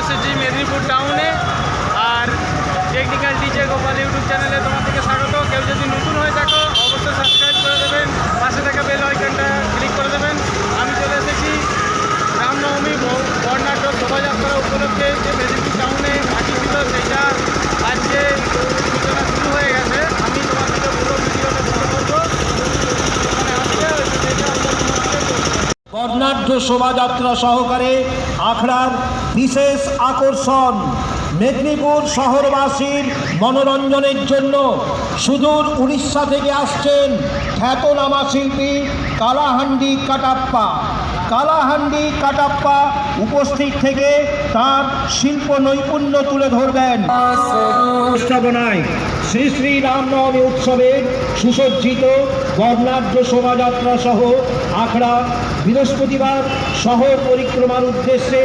এসেছি মেদিনীপুর টাউনে। আর technical DJ Gopal YouTube চ্যানেলে তোমাদেরকে স্বাগত। কেউ যদি নতুন হয়ে থাকো অবশ্যই সাবস্ক্রাইব করে দেবেন, পাশে থাকা বেল আইকনটা ক্লিক করে দেবেন। আমি চলে এসেছি রামনবমী বর্ণাঢ্য শোভাযাত্রা উপলক্ষে যে মেদিনীপুর টাউনে বাকি ছিল সেইটা আজকে সূচনা শুরু হয়ে গেছে। আমি তোমাদেরকে পুরো ভিডিওটা ফলো করবো। বর্ণাঢ্য শোভাযাত্রা সহকারে আখড়ার বিশেষ আকর্ষণ মেদিনীপুর শহরবাসীর মনোরঞ্জনের জন্য সুদূর উড়িষ্যা থেকে আসছেন খ্যাতনামা শিল্পী কালাহান্ডি কাটাপ্পা। কালাহান্ডি কাটাপ্পা উপস্থিত থেকে তার শিল্প নৈপুণ্য তুলে ধরবেন। উপস্থাপনায় শ্রী শ্রী রামনবমী উৎসবের সুসজ্জিত বর্ণাঢ্য শোভাযাত্রা সহ আখড়া বৃহস্পতিবার শহর পরিক্রমার উদ্দেশ্যে